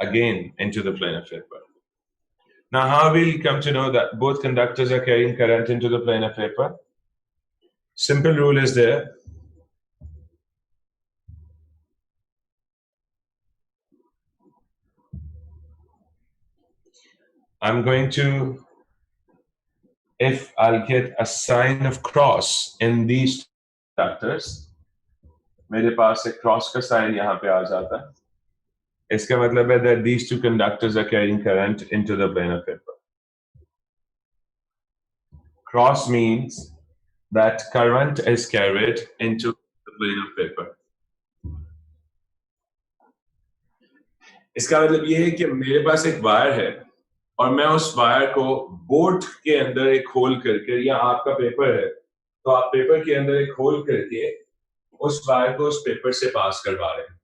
again into the plane of paper. Now, how we'll come to know that both conductors are carrying current into the plane of paper? Simple rule is there. I'm going to, if I'll get a sign of cross in these conductors, मेरे पास एक cross का sign यहाँ पे आ जाता है. इसका मतलब है that these two conductors are carrying current into the plane of paper. Cross means that current is carried into the plane of paper. इसका मतलब ये है कि मेरे पास एक वायर है और मैं उस वायर को बोर्ड के अंदर एक होल करके, या आपका पेपर है तो आप पेपर के अंदर एक होल करके उस वायर को उस पेपर से पास करवा रहे हैं.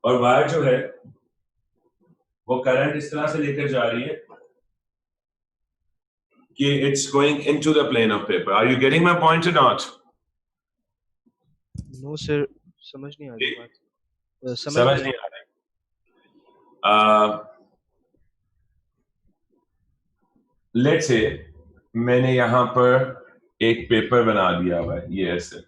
और वायर जो है वो करंट इस तरह से लेकर जा रही है कि it's going into the plane of paper. Are you getting my point और नॉट? नो सर, समझ नहीं आ रही बात. समझ नहीं आ रही. लेट्स से मैंने यहां पर एक पेपर बना दिया हुआ है, ये ऐसे.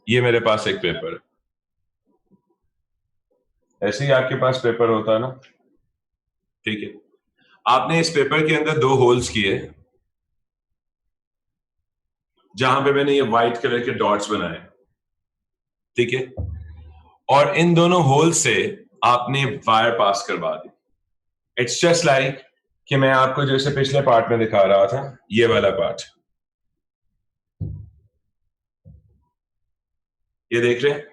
ये मेरे पास एक पेपर है. ऐसे ही आपके पास पेपर होता है ना, ठीक है. आपने इस पेपर के अंदर दो होल्स किए जहां पे मैंने ये व्हाइट कलर के डॉट्स बनाए, ठीक है. और इन दोनों होल से आपने वायर पास करवा दी. इट्स जस्ट लाइक कि मैं आपको जैसे पिछले पार्ट में दिखा रहा था, ये वाला पार्ट, ये देख रहे हैं.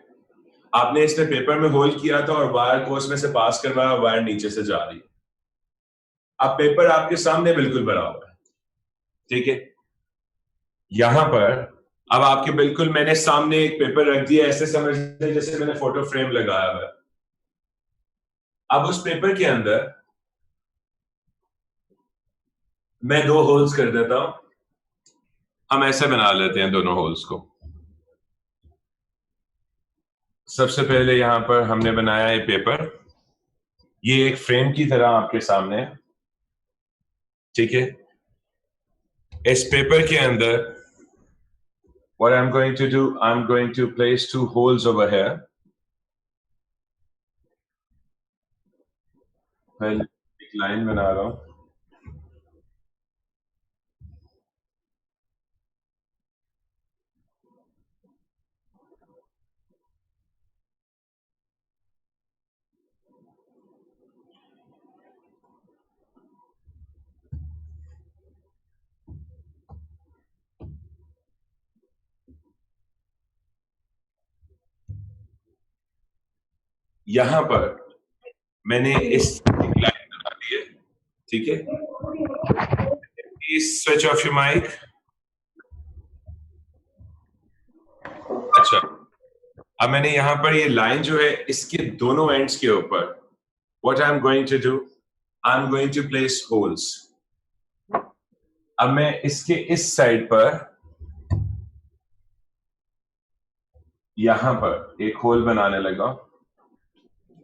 आपने इसमें पेपर में होल किया था और वायर को उसमें से पास करवाया, वायर नीचे से जा रही है. अब पेपर आपके सामने बिल्कुल भरा हुआ है, ठीक है. यहां पर अब आपके बिल्कुल मैंने सामने एक पेपर रख दिया, ऐसे समझ लें जैसे मैंने फोटो फ्रेम लगाया हुआ है. अब उस पेपर के अंदर मैं दो होल्स कर देता हूं. हम ऐसे बना लेते हैं दोनों होल्स को. सबसे पहले यहां पर हमने बनाया है पेपर, ये एक फ्रेम की तरह आपके सामने है, ठीक है. इस पेपर के अंदर what I'm going to do, I'm going to place two holes over here. पहले एक लाइन बना रहा हूं. यहां पर मैंने इस लाइन बना दी है, ठीक है. Please switch off your mic. अच्छा, अब मैंने यहां पर ये लाइन जो है इसके दोनों एंड्स के ऊपर what I am going to do, I am going to place holes. अब मैं इसके इस साइड पर यहां पर एक होल बनाने लगा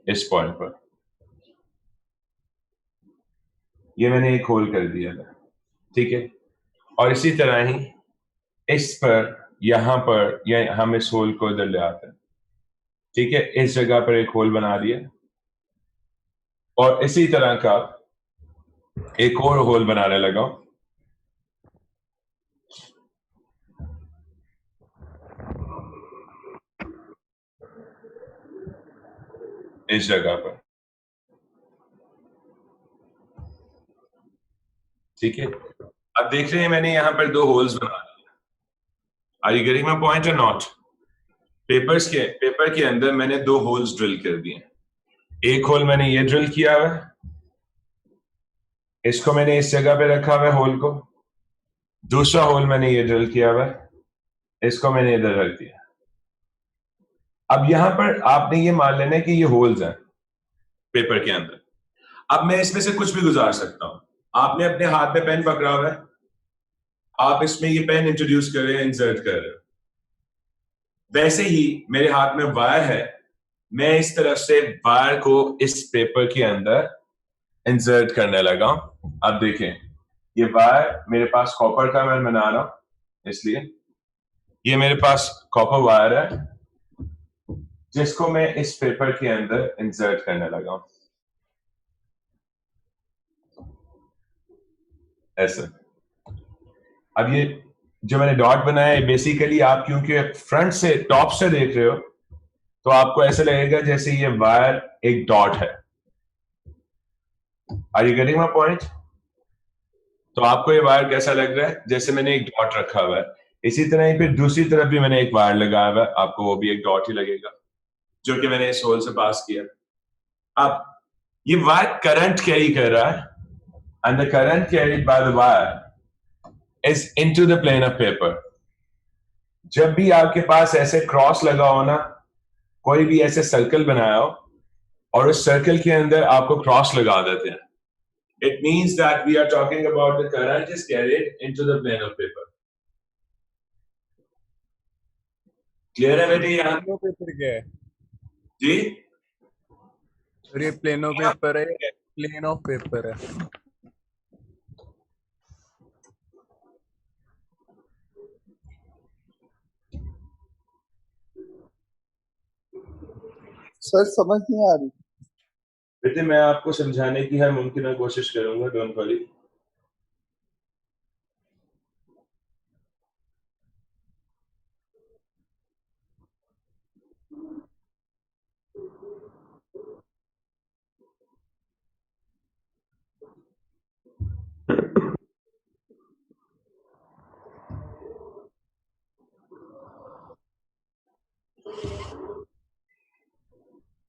इस पॉइंट पर. ये मैंने एक होल कर दिया था, ठीक है. और इसी तरह ही इस पर, यहां पर, या हम इस होल को इधर ले आते हैं, ठीक है. इस जगह पर एक होल बना दिया और इसी तरह का एक और होल बनाने लगा इस जगह पर, ठीक है. अब देख रहे हैं मैंने यहां पर दो होल्स बना दिए. Are you getting my point और नॉट? पेपर के अंदर मैंने दो होल्स ड्रिल कर दिए. एक होल मैंने ये ड्रिल किया हुआ है, इसको मैंने इस जगह पे रखा हुआ है होल को. दूसरा होल मैंने ये ड्रिल किया हुआ है, इसको मैंने इधर रख दिया. अब यहां पर आपने ये मान लेना कि ये होल्स हैं पेपर के अंदर. अब मैं इसमें से कुछ भी गुजार सकता हूं। आपने अपने हाथ में पेन पकड़ा हुआ है, आप इसमें ये पेन इंट्रोड्यूस कर रहे हैं, इंसर्ट कर रहे हो। वैसे ही मेरे हाथ में वायर है, मैं इस तरफ से वायर को इस पेपर के अंदर इंसर्ट करने लगा। अब देखें, ये वायर मेरे पास कॉपर का मैं बना रहा हूं, इसलिए ये मेरे पास कॉपर वायर है जिसको मैं इस पेपर के अंदर इंसर्ट करने लगा, ऐसे। अब ये जो मैंने डॉट बनाया है, बेसिकली आप क्योंकि फ्रंट से टॉप से देख रहे हो तो आपको ऐसे लगेगा जैसे ये वायर एक डॉट है। Are you getting my point? तो आपको ये वायर कैसा लग रहा है? जैसे मैंने एक डॉट रखा हुआ है। इसी तरह ही फिर दूसरी तरफ भी मैंने एक वायर लगाया हुआ है, आपको वो भी एक डॉट ही लगेगा, जो कि मैंने इस होल से पास किया। अब ये वायर करंट कैरी कर रहा है, and the current carried by the wire is into the plane of paper. जब भी आपके पास ऐसे क्रॉस लगा हो ना, कोई भी ऐसे सर्कल बनाया हो और उस सर्कल के अंदर आपको क्रॉस लगा देते हैं, it means that we are talking about the current is carried into the plane of paper. Clear है बेटे? यहाँ प्लेनो पेपर क्या है? जी, और ये प्लेनो पेपर है, प्लेन ऑफ पेपर है। सर समझ नहीं आ रही। बेटे मैं आपको समझाने की हर मुमकिन कोशिश करूंगा, डोंट वरी।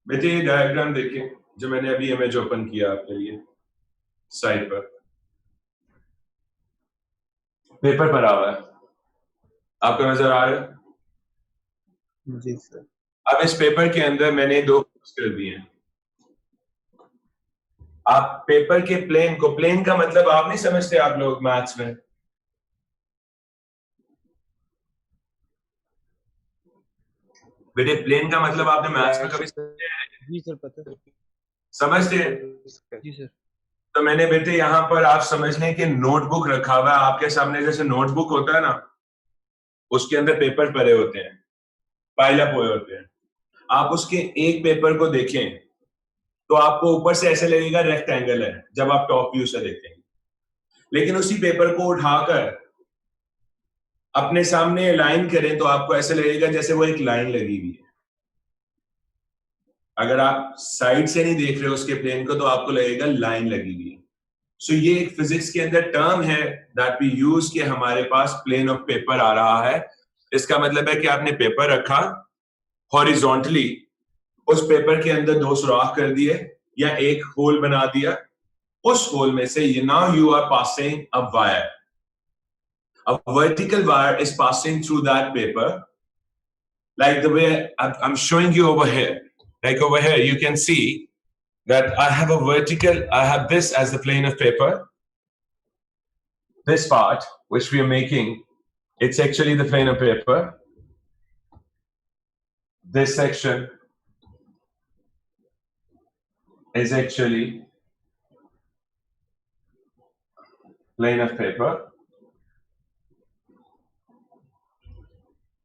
बेटे ये डायग्राम देखिए जो मैंने अभी इमेज ओपन किया आपके लिए साइड पर, पेपर पर आ हुआ है, आपको नजर आ रहा है? जी सर। अब इस पेपर के अंदर मैंने दो कर दिए हैं। आप पेपर के प्लेन को, प्लेन का मतलब आप नहीं समझते आप लोग मैथ्स में? बेटे प्लेन का मतलब आपने मैथ्स में कभी जी सर, पता है। समझते हैं? जी सर। तो मैंने बेटे यहाँ पर आप समझने के नोटबुक रखा हुआ है आपके सामने, जैसे नोटबुक होता है ना, उसके अंदर पेपर पड़े होते हैं, पाइल अप हुए होते हैं। आप उसके एक पेपर को देखें तो आपको ऊपर से ऐसे लगेगा रेक्टेंगल है जब आप टॉप व्यू से देखेंगे, लेकिन उसी पेपर को उठाकर अपने सामने लाइन करें तो आपको ऐसे लगेगा जैसे वो एक लाइन लगी हुई है। अगर आप साइड से नहीं देख रहे हो उसके प्लेन को तो आपको लगेगा लाइन लगी हुई है। सो ये एक फिजिक्स के अंदर टर्म है दैट वी यूज कि हमारे पास प्लेन ऑफ पेपर आ रहा है। इसका मतलब है कि आपने पेपर रखा हॉरिजॉन्टली, उस पेपर के अंदर दो सुराख कर दिए या एक होल बना दिया, उस होल में से now you are passing a wire, a vertical wire is passing through that paper like the way I'm showing you over here. Like over here you can see that I have a vertical, I have this as the plane of paper. This part which we are making, it's actually the plane of paper. This section is actually plane of paper,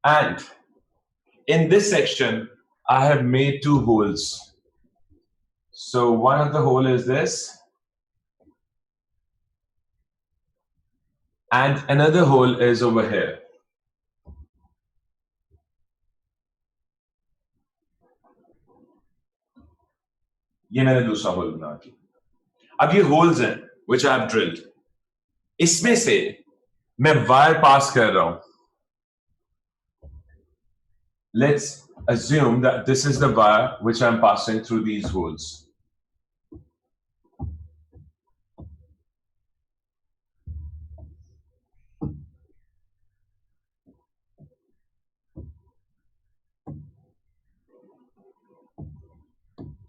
and in this section I have made two holes. So one of the hole is this and another hole is over here. ये मैंने दूसरा whole बना दिया। अब ये holes हैं which I have drilled, इसमें से मैं वायर पास कर रहा हूं। Let's assume that this is the wire which I'm passing through these holes.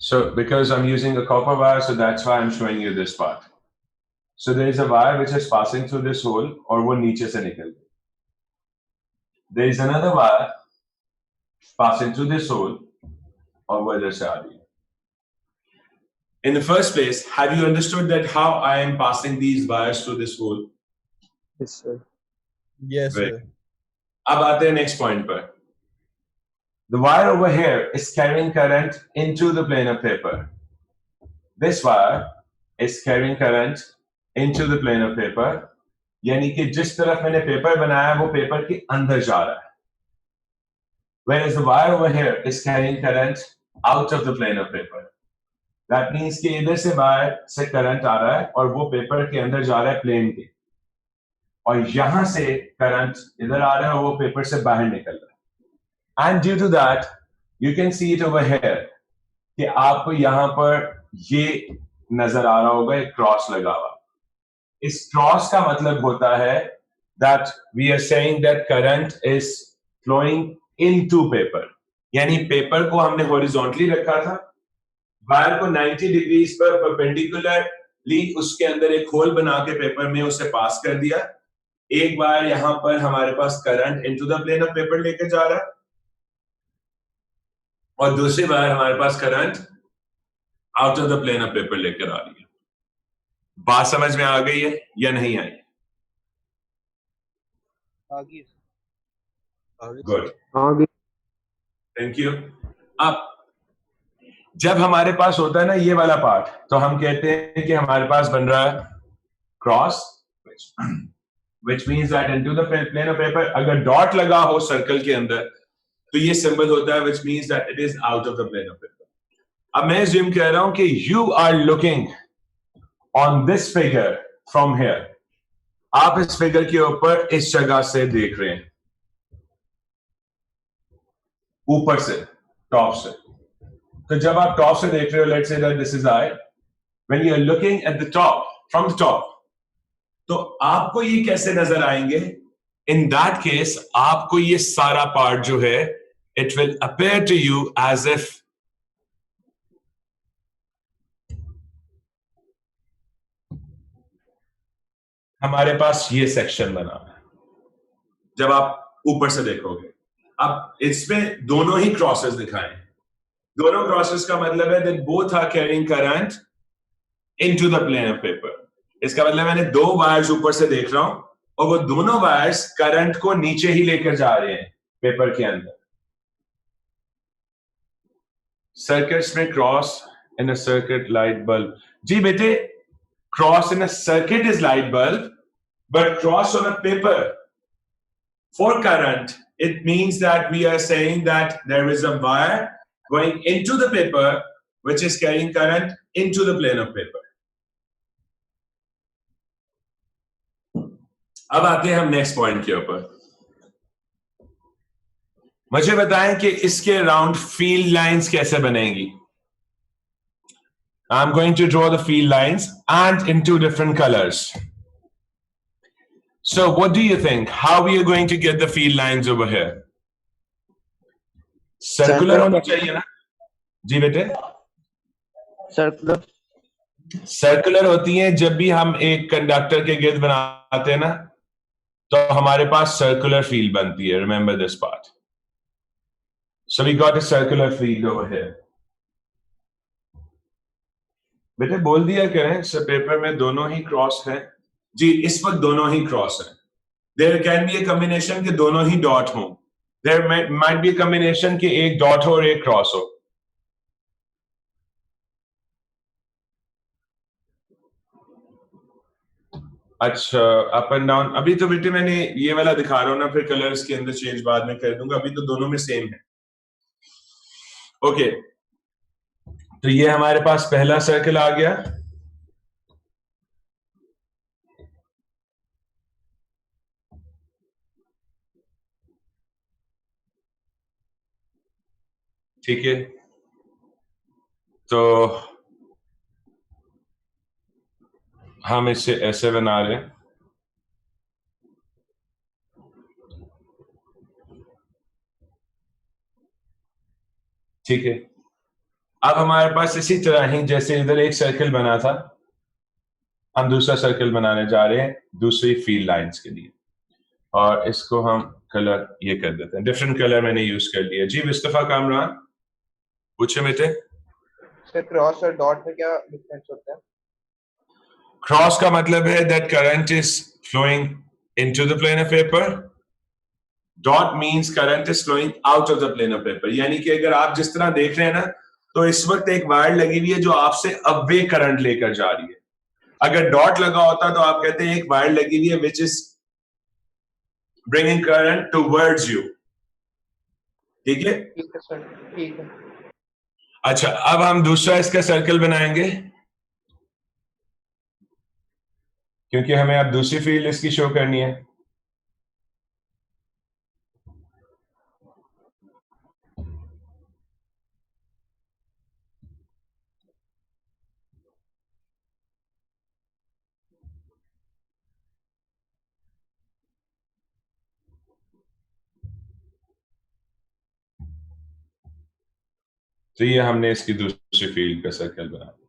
So because I'm using a copper wire, so that's why I'm showing you this part. So there is a wire which is passing through this hole और वो नीचे से निकल गई. There is another wire passing through this hole और वो इधर से आ रही है. In the first place, have you understood that how I am passing these wires through this hole? Yes, sir. Yes, Right. sir. अब आते हैं next point पर. The wire over here is carrying current into the plane of paper. This wire is carrying current into the plane of paper. यानी कि जिस तरफ मैंने paper बनाया वो पेपर के अंदर जा रहा है. Whereas the wire over here is carrying current out of the plane of paper. That means कि इधर से वायर से करंट आ रहा है और वो पेपर के अंदर जा रहा है प्लेन के. और यहां से करंट इधर आ रहा है और वो पेपर से बाहर निकल रहा है. And due to that, you can see it over here कि आपको यहां पर ये नजर आ रहा होगा एक क्रॉस लगा हुआ. इस क्रॉस का मतलब होता है that we are saying that current is flowing into paper. यानी पेपर को हमने horizontally रखा था, वायर को 90 डिग्रीज पर परपेंडिकुलरली उसके अंदर एक होल बना के पेपर में उसे पास कर दिया. एक वायर यहां पर हमारे पास current into the plane of paper लेकर जा रहा है और दूसरी वायर हमारे पास current out of the plane of paper लेकर आ रही है. बात समझ में आ गई है या नहीं आई? आगे गुड, आगे. Thank you. अब जब हमारे पास होता है ना ये वाला पार्ट, तो हम कहते हैं कि हमारे पास बन रहा है cross, which means that into the plane of paper अगर डॉट लगा हो सर्कल के अंदर तो ये सिंबल होता है which means that it is out of the plane of paper. अब मैं assume कह रहा हूं कि you are looking on this figure from here. आप इस फिगर के ऊपर इस जगह से देख रहे हैं, ऊपर से, टॉप से. तो जब आप टॉप से देख रहे हो, let's say that this is I, when you are looking at the top, from the top, तो आपको ये कैसे नजर आएंगे? In that case, आपको ये सारा पार्ट जो है, it will appear to you as if हमारे पास ये सेक्शन बना है जब आप ऊपर से देखोगे. अब इसमें दोनों ही क्रॉसेस दिखाएं. दोनों क्रॉसेस का मतलब है that both are carrying current into the plane of paper. इसका मतलब मैंने दो वायर्स ऊपर से देख रहा हूं और वो दोनों वायर्स करंट को नीचे ही लेकर जा रहे हैं पेपर के अंदर. सर्किट्स में cross in a circuit light bulb. जी बेटे, cross in a circuit is light bulb, but cross on a paper for current, it means that we are saying that there is a wire going into the paper which is carrying current into the plane of paper. अब आते हैं हम next point के ऊपर. मुझे बताएं कि इसके अराउंड फील्ड लाइंस कैसे बनेंगी. I'm going to draw the field lines and in two different colors. So what do you think? How we are going to get the field lines over here? Circular होना चाहिए ना? जी बेटे? Circular होती हैं जब भी हम एक कंडक्टर के गिर्द बनाते हैं ना, तो हमारे पास सर्कुलर फील्ड बनती है. Remember this part. So we got a circular field over here. बेटे बोल दिया करें सब पेपर में दोनों ही क्रॉस है. जी इस वक्त दोनों ही क्रॉस है. There can be a combination कि दोनों ही डॉट हो. There might be a combination कि एक डॉट हो और एक क्रॉस हो. अच्छा, अप एंड डाउन. अभी तो बेटे मैंने ये वाला दिखा रहा हूं ना, फिर कलर्स के अंदर चेंज बाद में कर दूंगा. अभी तो दोनों में सेम है. ओके, तो ये हमारे पास पहला सर्कल आ गया. ठीक है, तो हम इसे ऐसे बना रहे हैं. ठीक है, अब हमारे पास इसी तरह ही जैसे इधर एक सर्कल बना था, हम दूसरा सर्कल बनाने जा रहे हैं दूसरी फील्ड लाइंस के लिए, और इसको हम कलर ये कर देते हैं, डिफरेंट कलर मैंने यूज कर लिया। जी मुस्तफा कामरान पूछे बेटे। सर क्रॉस और डॉट में क्या डिफरेंस होता है? क्रॉस का मतलब है that current is flowing into the plane of paper, dot means current is flowing out of the plane of paper. यानी कि अगर आप जिस तरह देख रहे हैं ना, तो इस वक्त एक वायर लगी हुई है जो आपसे अवे करंट लेकर जा रही है। अगर डॉट लगा होता तो आप कहते हैं एक वायर लगी हुई है which is bringing current towards you. ठीक है, ठीक है सर, ठीक है। अच्छा अब हम दूसरा इसका सर्कल बनाएंगे, क्योंकि हमें अब दूसरी फील्ड इसकी शो करनी है। तो ये हमने इसकी दूसरी फील्ड का सर्कल बना दिया।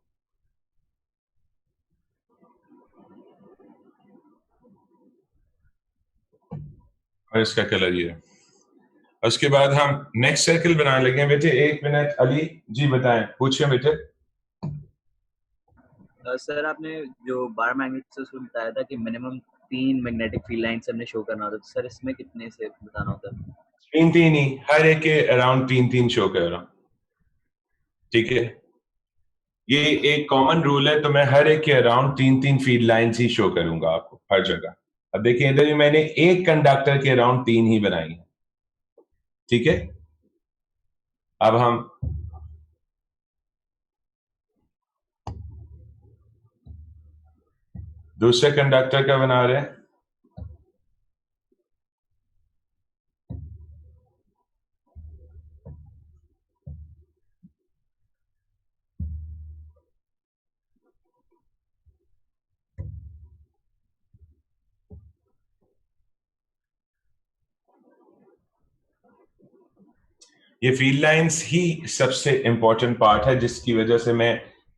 और इसका कलर ये है। उसके बाद हम नेक्स्ट सर्कल बनाने लगे। बेटे एक मिनट, अली जी बताएं, पूछिए बेटे। सर आपने जो बार मैग्नेटिक्स उसमें बताया था कि मिनिमम 3 मैग्नेटिक फील्ड लाइंस हमने शो करना होता है, तो सर इसमें कितने से बताना होता है? 3 ही, हर एक के अराउंड 3 शो कर रहा हूं। ठीक है, ये एक कॉमन रूल है, तो मैं हर एक के अराउंड 3 फील्ड लाइंस ही शो करूंगा आपको हर जगह। अब देखिए इधर भी मैंने एक कंडक्टर के अराउंड 3 ही बनाई है। ठीक है, अब हम दूसरे कंडक्टर का बना रहे हैं। ये फील्ड लाइंस ही सबसे इंपॉर्टेंट पार्ट है, जिसकी वजह से मैं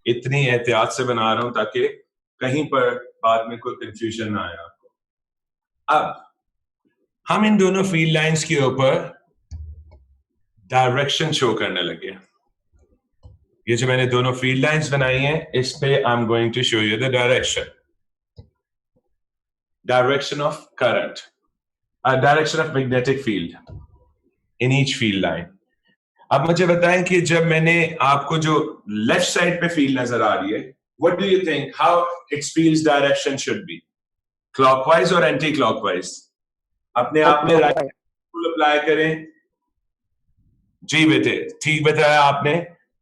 इतनी एहतियात से बना रहा हूं ताकि कहीं पर बाद में कोई कंफ्यूजन ना आए आपको। अब हम इन दोनों फील्ड लाइंस के ऊपर डायरेक्शन शो करने लगे। ये जो मैंने दोनों फील्ड लाइंस बनाई हैं, इस पे I am going to show you the direction of current, direction of magnetic field in each field line. अब मुझे बताएं कि जब मैंने आपको जो लेफ्ट साइड पे फील्ड नजर आ रही है, what do you think how it's fields direction should be, clockwise और एंटी क्लॉकवाइज? अपने आप में राइट रूल अप्लाई करें। जी बेटे ठीक बताया आपने,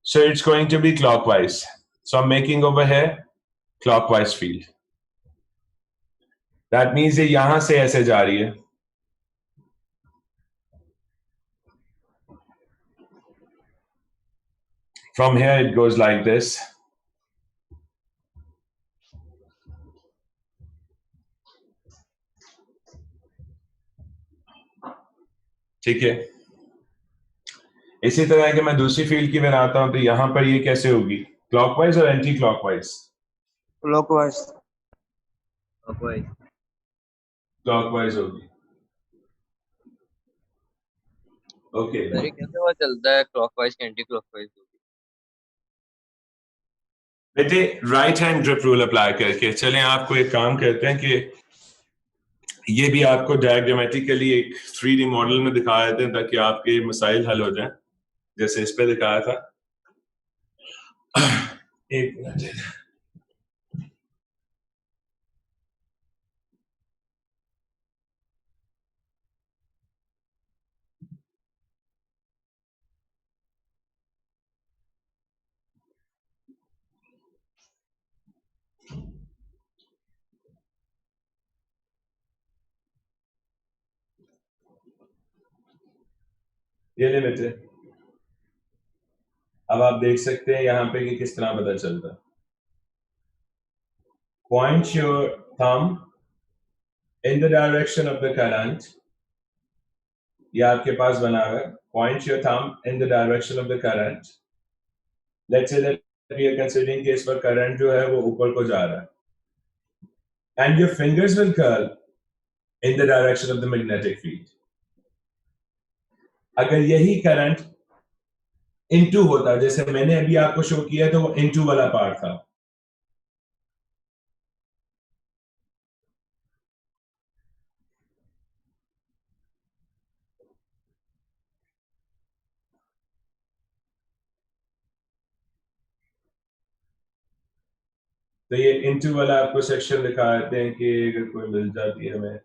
so it's going to be clockwise, so I am making over here clockwise field. That means ये यहां से ऐसे जा रही है, from here it goes like this. ठीक है, इसी तरह के मैं दूसरी फील्ड की बनाता हूं, तो यहां पर ये कैसे होगी, क्लॉकवाइज और एंटी क्लॉकवाइज? क्लॉकवाइज। क्लॉकवाइज होगी। ओके सर ये कैसे पता चलता है क्लॉकवाइज के एंटी क्लॉकवाइज? बेटे right hand grip rule apply करके चलें। आपको एक काम करते हैं कि ये भी आपको डायग्रामेटिकली एक 3D मॉडल में दिखा देते हैं ताकि आपके मसाइल हल हो जाएं, जैसे इस पे दिखाया था। एक मिनट, ये ले बेटे। अब आप देख सकते हैं यहां पे कि किस तरह पता चलता है। Point your thumb in the direction of the current. ये आपके पास बना हुआ है, point your thumb in the direction of the current let's say that we are considering कि इस पर करंट जो है वो ऊपर को जा रहा है and your fingers will curl in the direction of the magnetic field. अगर यही करंट इनटू होता, जैसे मैंने अभी आपको शो किया, तो वो इनटू वाला पार्ट था, तो ये इनटू वाला आपको सेक्शन दिखाते हैं कि अगर कोई मिल जाती है हमें,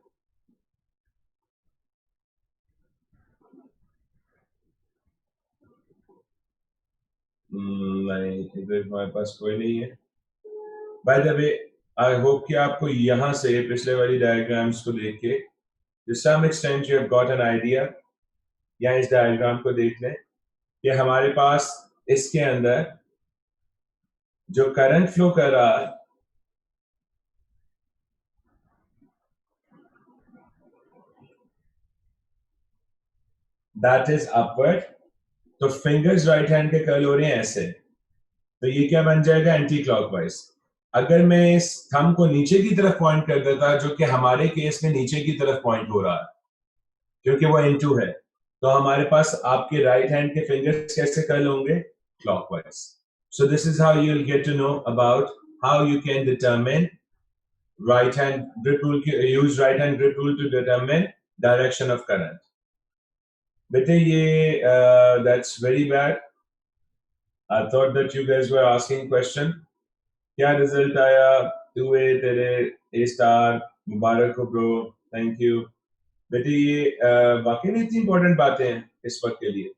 नहीं इधर हमारे पास कोई नहीं है। By the way, I hope कि आपको यहां से पिछले वाली डायग्राम्स को देख के to some extent you have got an idea, या इस डायग्राम को देख लें कि हमारे पास इसके अंदर जो करंट फ्लो कर रहा है दैट इज अपवर्ड, तो फिंगर्स राइट हैंड के कर्ल हो रहे हैं ऐसे, तो ये क्या बन जाएगा, एंटी क्लॉकवाइज। अगर मैं इस थंब को नीचे की तरफ पॉइंट कर देता, जो कि हमारे केस में नीचे की तरफ पॉइंट हो रहा है क्योंकि वो इनटू है, तो हमारे पास आपके राइट हैंड के फिंगर्स कैसे कर्ल होंगे, clockwise. So this is how you will get to know about how you can determine right hand grip rule, use right hand grip rule to determine direction of current. बेटे ये that's very bad. I thought that you guys were asking question. क्या result आया, 2A तेरे, A star, मुबारक हो bro, thank you. बेटे ये वाकई में इतनी इंपॉर्टेंट बातें हैं इस वक्त के लिए।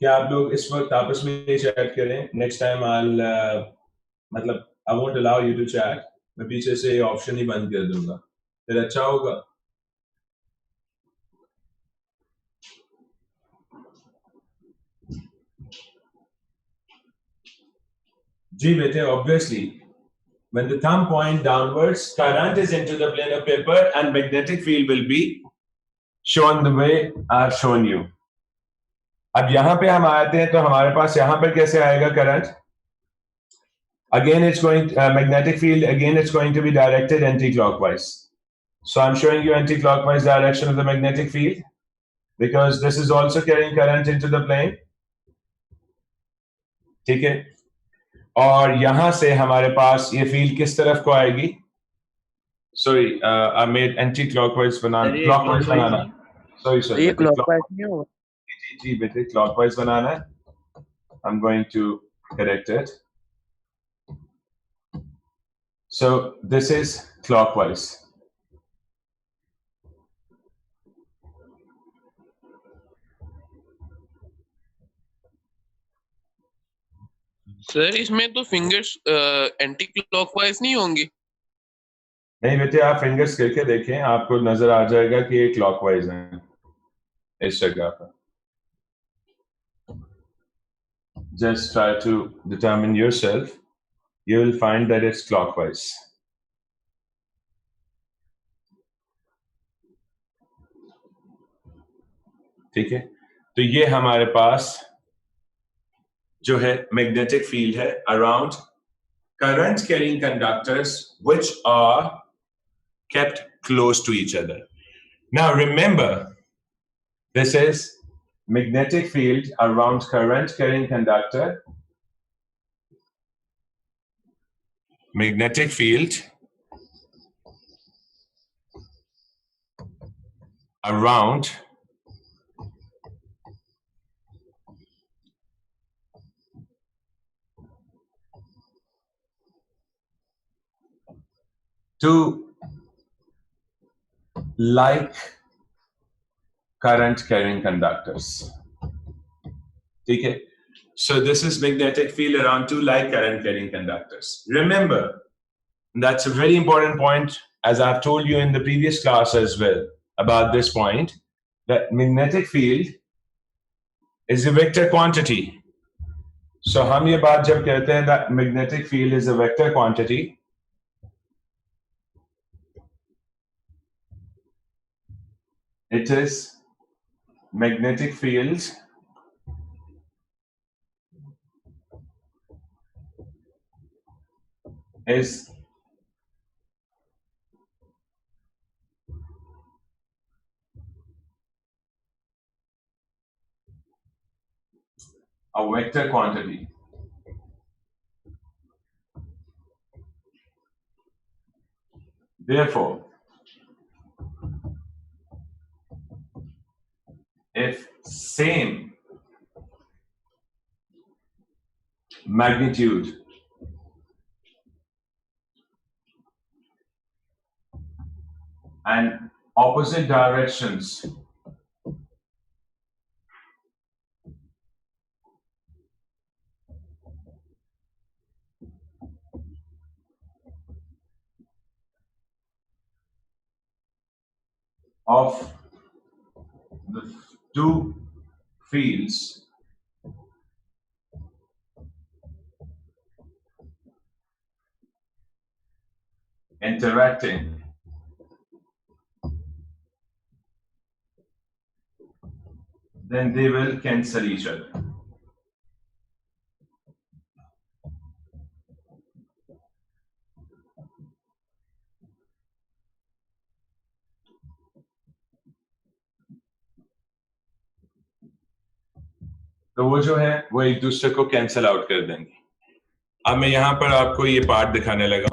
क्या आप लोग इस वक्त आपस में चैट करें? नेक्स्ट टाइम मतलब I won't allow you to chat, मैं पीछे से ऑप्शन ही बंद कर दूंगा, फिर अच्छा होगा। जी बेटे, obviously when the thumb point downwards, current is into the plane of paper and magnetic field will be shown the way I've shown you. अब यहां पे हम आते हैं तो हमारे पास यहां पर कैसे आएगा current? Again it's going magnetic field, again it's going to be directed anti-clockwise. So I'm showing you anti-clockwise direction of the magnetic field because this is also carrying current into the plane. ठीक है, और यहां से हमारे पास ये field किस तरफ को आएगी? Sorry I made anti clockwise बनाना, क्लॉकवाइज बनाना, सॉरी सर, ये क्लॉकवाइज नहीं होगा। जी बेटे, क्लॉकवाइज बनाना है। I am going to correct it. So this is clockwise. Sir इसमें तो फिंगर्स एंटी क्लॉकवाइज नहीं होंगी? नहीं बेटे, आप फिंगर्स करके देखें, आपको नजर आ जाएगा कि ये क्लॉकवाइज है इस जगह पर। Just try to determine yourself. You will find that it's clockwise. ठीक है, तो ये हमारे पास जो है मैग्नेटिक फील्ड है around current carrying conductors which are kept close to each other. Now remember, this is magnetic field around current carrying conductor. Magnetic field around two like current carrying conductors. ठीक है, so this is magnetic field around two like current carrying conductors. Remember, that's a very important point, as I've told you in the previous class as well about this point, that magnetic field is a vector quantity. So हम ये बात जब कहते हैं that magnetic field is a vector quantity, it is magnetic fields is a vector quantity. Therefore, if same magnitude and opposite directions of the two fields interacting then they will cancel each other. तो वो जो है वो एक दूसरे को cancel out कर देंगे. अब मैं यहां पर आपको ये पार्ट दिखाने लगा.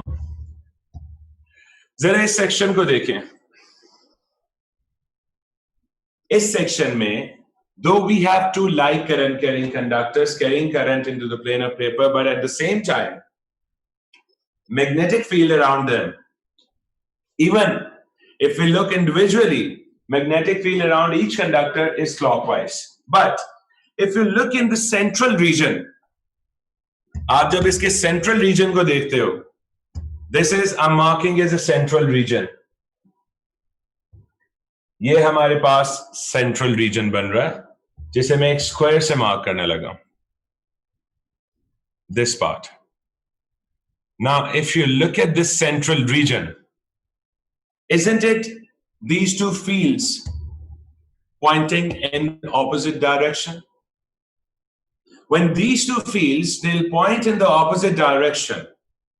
जरा इस सेक्शन को देखें. इस सेक्शन में though we have two like current carrying conductors carrying current into the plane of paper, but at the same time magnetic field around them, even if we look individually, magnetic field around each conductor is clockwise. But if you look in the central region, आप जब इसके central region को देखते हो, this is I'm marking as a central region. ये हमारे पास central region बन रहा है जिसे मैं एक स्क्वायर से मार्क करने लगा. This part. Now if you look at this central region, isn't it these two fields pointing in opposite direction? When these two fields they'll point in the opposite direction,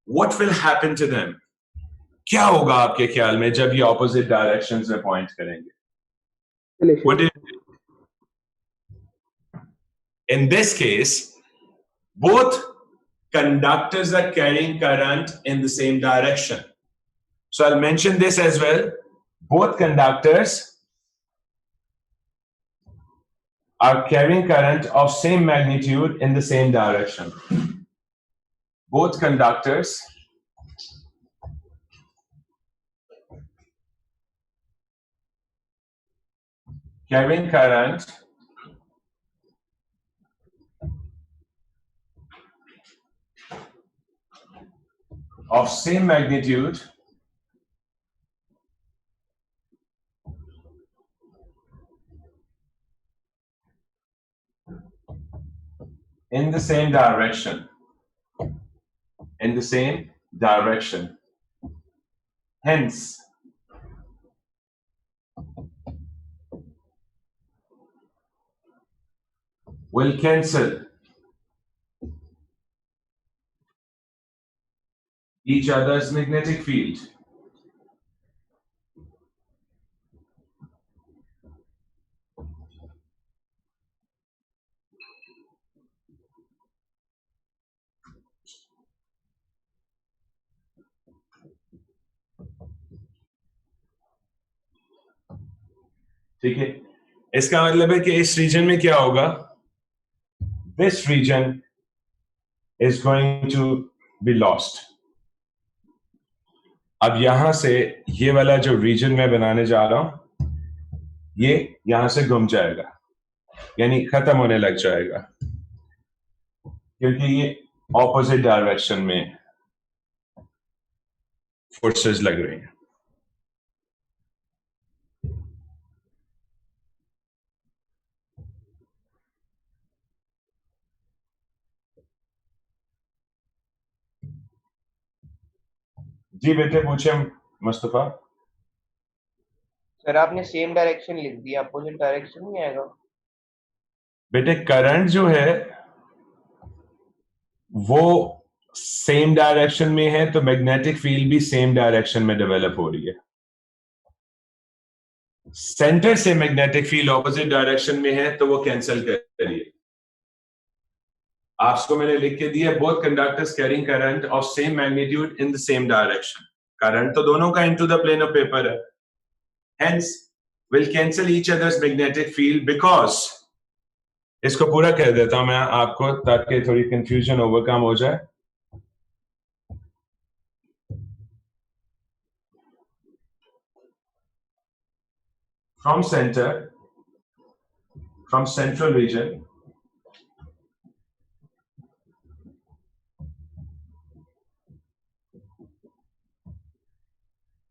what will happen to them? क्या होगा आपके ख्याल में जब ये opposite directions में point करेंगे? What do you think? In this case, both conductors are carrying current in the same direction. So I'll mention this as well. Both conductors are carrying current of same magnitude in the same direction. Both conductors carrying current of same magnitude in the same direction. In the same direction. Hence, will cancel each other's magnetic field. ठीक है. इसका मतलब है कि इस reason में क्या होगा? This region is going to be lost. अब यहां से ये वाला जो रीजन मैं बनाने जा रहा हूं, ये यहां से घूम जाएगा, यानी खत्म होने लग जाएगा, क्योंकि ये ऑपोजिट डायरेक्शन में फोर्सेस लग रही हैं. जी बेटे पूछे मुस्तफा. फिर आपने सेम डायरेक्शन लिख दिया, अपोजिट डायरेक्शन नहीं आएगा? बेटे करंट जो है वो सेम डायरेक्शन में है तो मैग्नेटिक फील्ड भी सेम डायरेक्शन में डेवलप हो रही है। सेंटर से मैग्नेटिक फील्ड ऑपोजिट डायरेक्शन में है तो वो कैंसिल करिए। आपको मैंने लिख के दिया both conductors carrying current of same magnitude in the same direction. Current तो दोनों का into the plane of paper है, hence will cancel each others magnetic field because, इसको पूरा कह देता हूं मैं आपको ताकि थोड़ी कंफ्यूजन ओवरकम हो जाए। From center, from central region,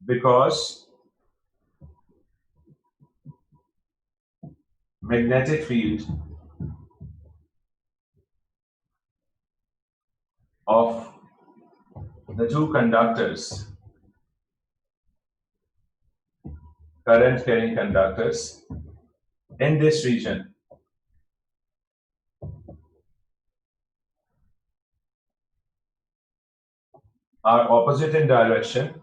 because magnetic field of the two conductors, current carrying conductors in this region are opposite in direction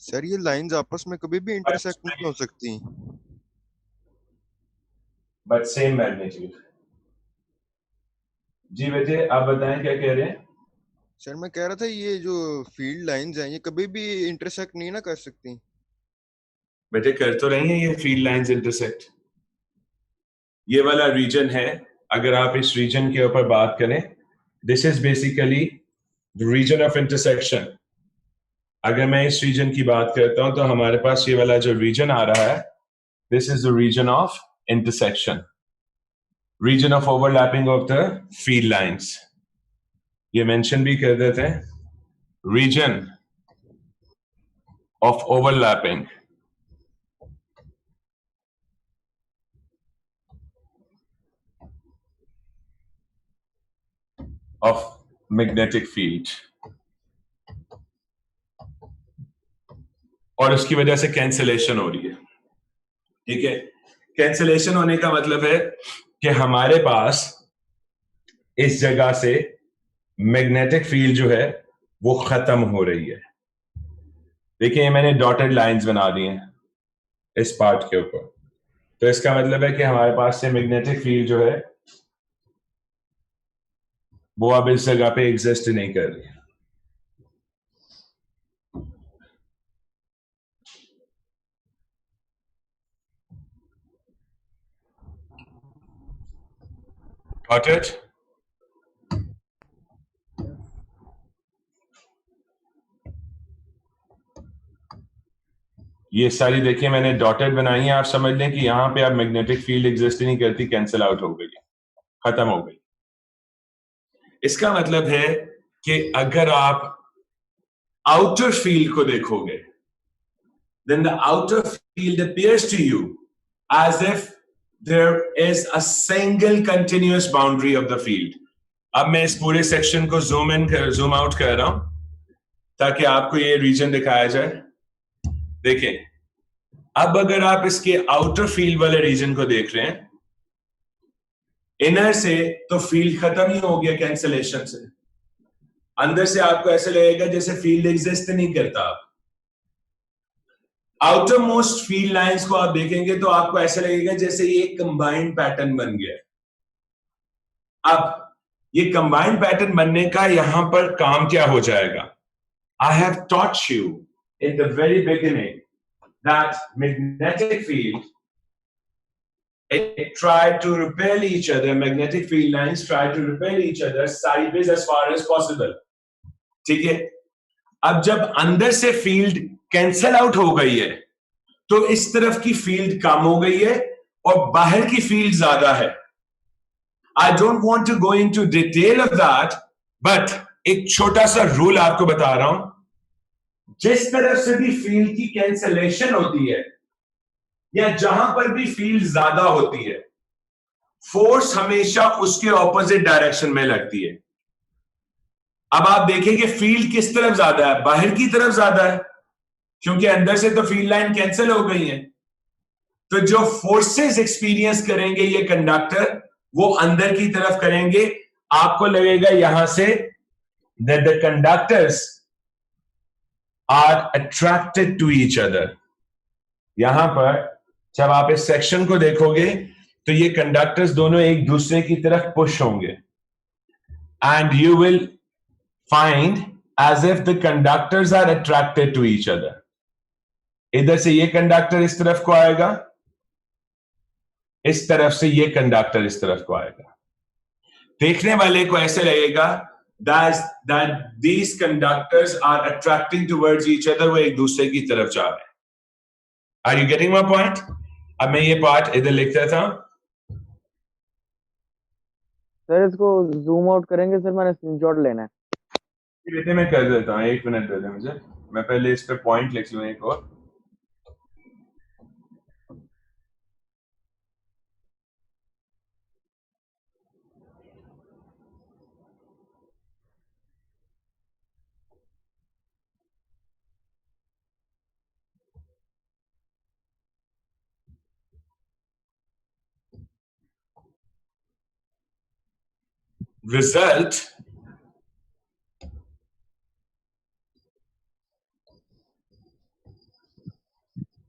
sir ये लाइंस आपस में कभी भी इंटरसेक्ट नहीं हो सकती। but same magnitude। जी बेटे आप बताएं क्या कह रहे हैं? सर मैं कह रहा था ये जो फील्ड लाइंस हैं ये कभी भी इंटरसेक्ट नहीं ना कर सकती। बेटे कर तो रही हैं ये फील्ड लाइंस इंटरसेक्ट। ये वाला रीजन है, अगर आप इस रीजन के ऊपर बात करें, this is basically the region of intersection. अगर मैं इस रीजन की बात करता हूं तो हमारे पास ये वाला जो रीजन आ रहा है, this is the region of intersection, region of overlapping of the field lines. ये मेंशन भी कर देते हैं, region of overlapping of magnetic field, और उसकी वजह से कैंसिलेशन हो रही है। ठीक है, कैंसिलेशन होने का मतलब है कि हमारे पास इस जगह से मैग्नेटिक फील्ड जो है वो खत्म हो रही है। देखिए मैंने डॉटेड लाइंस बना दी हैं इस पार्ट के ऊपर, तो इसका मतलब है कि हमारे पास से मैग्नेटिक फील्ड जो है वो अब इस जगह पे एग्जिस्ट नहीं कर रही। Got it? ये सारी देखिए मैंने डॉटेड बनाई है, आप समझ लें कि यहां पे अब मैग्नेटिक फील्ड एग्जिस्ट नहीं करती, कैंसिल आउट हो गई है, खत्म हो गई। इसका मतलब है कि अगर आप आउटर फील्ड को देखोगे, then the outer field appears to you as if there is a single continuous boundary of the field। अब मैं इस पूरे सेक्शन को जूम आउट कर रहा हूं ताकि आपको ये रीजन दिखाया जाए। देखिए अब अगर आप इसके आउटर फील्ड वाले रीजन को देख रहे हैं, इनर से तो फील्ड खत्म ही हो गया कैंसिलेशन से, अंदर से आपको ऐसे लगेगा जैसे फील्ड एग्जिस्ट नहीं करता। आउटर मोस्ट फील्ड लाइंस को आप देखेंगे तो आपको ऐसा लगेगा जैसे ये कंबाइंड पैटर्न बन गया। अब ये कंबाइंड पैटर्न बनने का यहां पर काम क्या हो जाएगा? I have taught you in the very beginning that magnetic field try to repel each other, magnetic field lines try to repel each other sideways as far as possible। ठीक है, अब जब अंदर से फील्ड कैंसल आउट हो गई है तो इस तरफ की फील्ड कम हो गई है और बाहर की फील्ड ज्यादा है। I don't want to go into detail of that, but एक छोटा सा रूल आपको बता रहा हूं, जिस तरफ से भी फील्ड की कैंसलेशन होती है या जहां पर भी फील्ड ज्यादा होती है, फोर्स हमेशा उसके ऑपोजिट डायरेक्शन में लगती है। अब आप देखें कि फील्ड किस तरफ ज्यादा है, बाहर की तरफ ज्यादा है, क्योंकि अंदर से तो फील्ड लाइन कैंसिल हो गई है। तो जो फोर्सेस एक्सपीरियंस करेंगे ये कंडक्टर, वो अंदर की तरफ करेंगे। आपको लगेगा यहां से that the conductors are attracted to each other। यहां पर जब आप इस सेक्शन को देखोगे तो ये कंडक्टर्स दोनों एक दूसरे की तरफ पुश होंगे, and you will find as if the conductors are attracted to each other। इधर से ये कंडक्टर इस तरफ को आएगा, इस तरफ से ये कंडक्टर इस तरफ को आएगा। देखने वाले को ऐसे लगेगा that these conductors are attracting towards each other, वो एक दूसरे की तरफ जा रहे हैं। Are you getting my point? अब मैं ये पार्ट इधर लिखता था। सर इसको जूम आउट करेंगे सर, मैंने स्क्रीनशॉट लेना है। बेटे मैं कर देता हूँ, 1 मिनट दे दे मुझे, मैं पहले इस पे पॉइंट लिख लूँ एक और। Result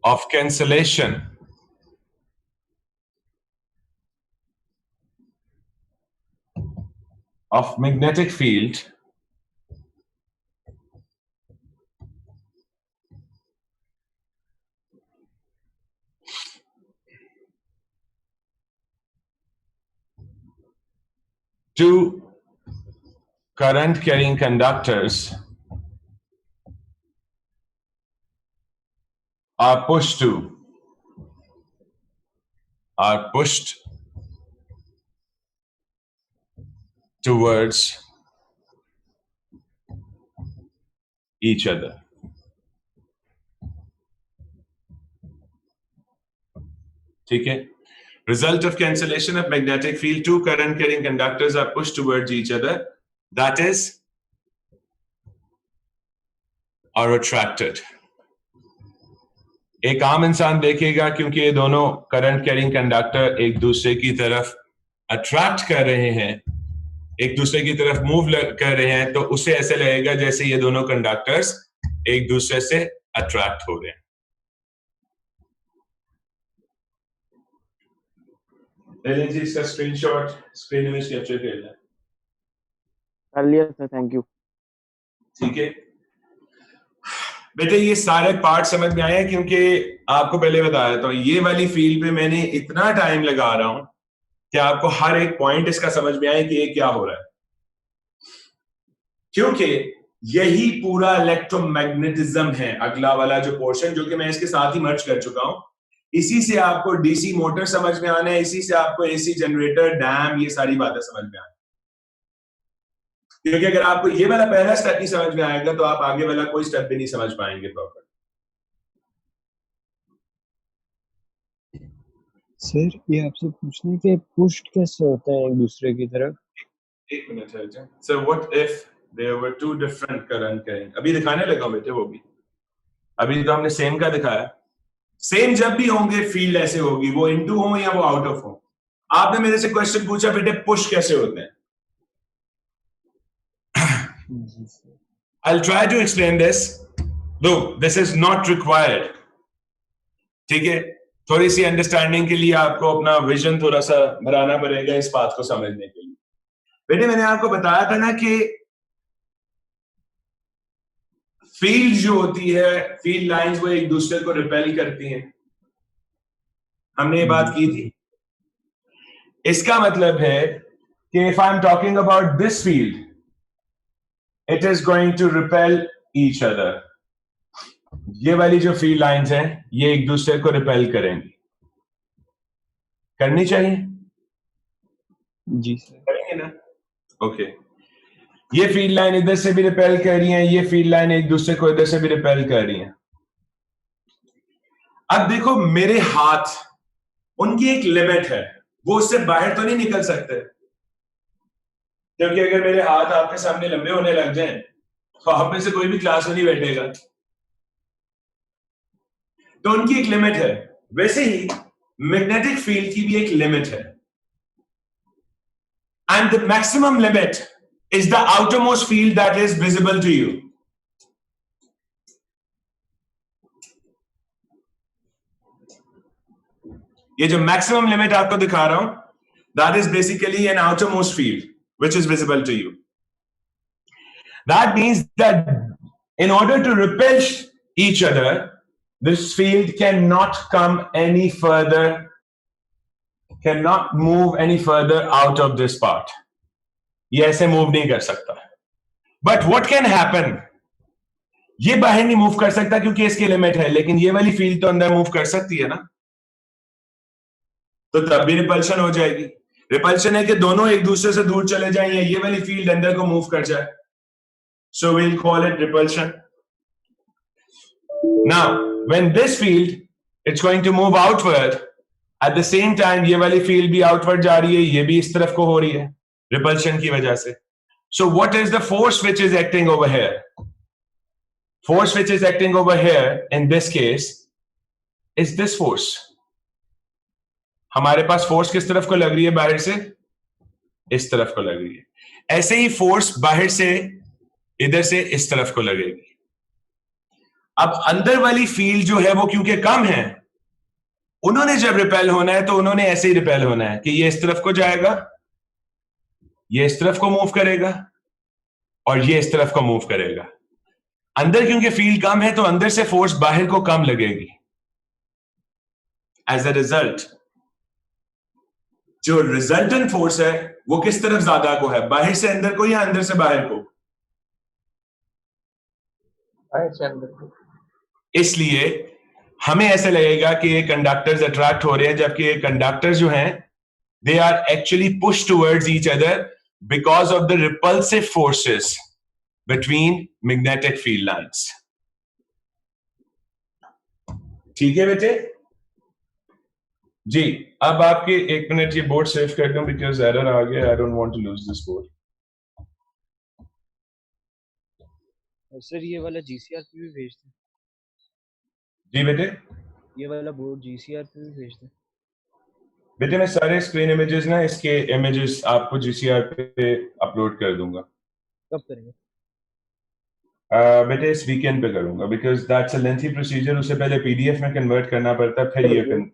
of cancellation of magnetic field to current carrying conductors are pushed towards each other। ठीक है, result of cancellation of magnetic field, two current carrying conductors are pushed towards each other, that is are attracted। एक आम इंसान देखेगा क्योंकि ये दोनों current carrying conductor एक दूसरे की तरफ अट्रैक्ट कर रहे हैं, एक दूसरे की तरफ मूव कर रहे हैं, तो उसे ऐसे लगेगा जैसे ये दोनों कंडक्टर्स एक दूसरे से अट्रैक्ट हो रहे हैं। जी इसका स्क्रीनशॉट स्क्रीन में कैप्चर कर लें। कर लिया सर, थैंक यू। ठीक है बेटे, ये सारे पार्ट समझ में आए हैं, क्योंकि आपको पहले बताया था ये वाली फील्ड पे मैंने इतना टाइम लगा रहा हूं कि आपको हर एक पॉइंट इसका समझ में आए कि ये क्या हो रहा है, क्योंकि यही पूरा इलेक्ट्रोमैग्नेटिज्म है। अगला वाला जो पोर्शन जो कि मैं इसके साथ ही मर्ज कर चुका हूं, इसी से आपको डीसी मोटर समझ में आना है, इसी से आपको एसी जनरेटर, डैम, ये सारी बातें समझ में आनी। क्योंकि अगर आपको ये वाला पहला स्टेप नहीं समझ में आएगा तो आप आगे वाला कोई स्टेप भी नहीं समझ पाएंगे प्रॉपर। सर ये आपसे पूछने के पुश कैसे होता है एक दूसरे की तरफ? एक मिनट है जी। So what if there were two different current carrying, अभी दिखाने लगा बेटे, वो भी अभी तो हमने सेम का दिखाया। सेम जब भी होंगे फील्ड ऐसे होगी, वो इनटू हो या वो आउट ऑफ हो। आपने मेरे से क्वेश्चन पूछा बेटे पुश कैसे होते हैं। I'll try to explain this, though this is not required। ठीक है, थोड़ी सी अंडरस्टैंडिंग के लिए आपको अपना विजन थोड़ा सा बढ़ाना पड़ेगा इस बात को समझने के लिए। बेटे मैंने आपको बताया था ना कि फील्ड जो होती है, फील्ड लाइंस वो एक दूसरे को रिपेल करती हैं, हमने ये बात की थी। इसका मतलब है कि if I'm talking about this field, it is going to repel each other। ये वाली जो फील्ड लाइंस हैं ये एक दूसरे को रिपेल करेंगी, करनी चाहिए जी सर, करेंगे ना। ओके, ये फील्ड लाइन इधर से भी रिपेल कर रही है, ये फील्ड लाइन एक दूसरे को इधर से भी रिपेल कर रही है। अब देखो मेरे हाथ, उनकी एक लिमिट है, वो उससे बाहर तो नहीं निकल सकते, क्योंकि अगर मेरे हाथ आपके सामने लंबे होने लग जाएं तो आप में से कोई भी क्लास में नहीं बैठेगा। तो उनकी एक लिमिट है। वैसे ही मैग्नेटिक फील्ड की भी एक लिमिट है, and the maximum limit is the outermost field that is visible to you. ये जो मैक्सिमम लिमिट आपको दिखा रहा हूं, that is basically an outermost field which is visible to you. That means that in order to repel each other, this field cannot come any further, cannot move any further out of this part. ये ऐसे move नहीं कर सकता। But what can happen? ये बाहर नहीं move कर सकता क्योंकि इसकी लिमिट है, लेकिन ये वाली फील्ड तो अंदर मूव कर सकती है ना, तो तब भी रिपल्शन हो जाएगी। रिपल्शन है कि दोनों एक दूसरे से दूर चले जाएं या ये वाली फील्ड अंदर को मूव कर जाए। So we'll call it repulsion. Now, when this field, it's going to move outward, at the same time, ये वाली field भी outward जा रही है, ये भी इस तरफ को हो रही है, repulsion की वजह से। So what is the force which is acting over here? Force which is acting over here, in this case, is this force. हमारे पास force किस तरफ को लग रही है बाहर से? इस तरफ को लग रही है। ऐसे ही force बाहर से इधर से इस तरफ को लगेगी। अब अंदर वाली फील्ड जो है वो क्योंकि कम है, उन्होंने जब रिपेल होना है तो उन्होंने ऐसे ही रिपेल होना है कि ये इस तरफ को जाएगा, ये इस तरफ को मूव करेगा और ये इस तरफ को मूव करेगा। अंदर क्योंकि फील्ड कम है तो अंदर से फोर्स बाहर को कम लगेगी। एज अ रिजल्ट जो रिजल्टेंट फोर्स है वो किस तरफ ज्यादा को है, बाहर से अंदर को या अंदर से बाहर को? इसलिए हमें ऐसे लगेगा कि ये कंडक्टर्स अट्रैक्ट हो रहे हैं, जबकि ये कंडक्टर्स जो हैं they are actually push towards each other because of the repulsive forces between magnetic field lines. ठीक है बेटे जी। अब आपके एक मिनट ये बोर्ड सेव कर दूं बिकॉज एरर आ गया, I don't want to lose this board. Sir ये वाला जीसीआर पे भी भेज दें। जी बेटे, ये वाला बोर्ड जीसीआर पे भी भेज दें। बेटे मैं सारे स्क्रीन इमेजेस ना इसके इमेजेस आपको जीसीआर पे अपलोड कर दूंगा। कब करेंगे? बेटे इस वीकेंड पे करूंगा because that's a lengthy procedure. उससे पहले पीडीएफ में कन्वर्ट करना पड़ता है, फिर ये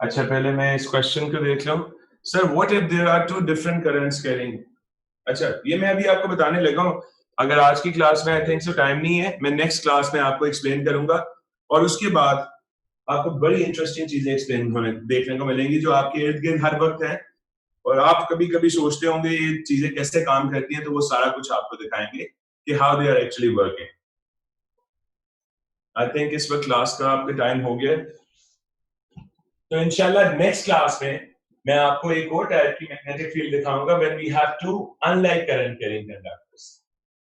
अच्छा पहले मैं इस क्वेश्चन को देख लूं। Sir what if there are two different currents carrying. अच्छा ये मैं अभी आपको बताने लगा हूं। अगर आज की क्लास में आई थिंक सो टाइम नहीं है, मैं नेक्स्ट क्लास में आपको एक्सप्लेन करूंगा और उसके बाद आपको बड़ी इंटरेस्टिंग चीजें एक्सप्लेन होने देखने को मिलेंगी जो आपके इर्द गिर्द हर वक्त है और आप कभी कभी सोचते होंगे ये चीजें कैसे काम करती हैं, तो वो सारा कुछ आपको दिखाएंगे कि how they are actually working. I think इस वक्त क्लास का आपका टाइम हो गया, तो इंशाल्लाह नेक्स्ट क्लास में मैं आपको एक और टाइप की मैग्नेटिक फील्ड दिखाऊंगा when we have two unlike current carrying conductors.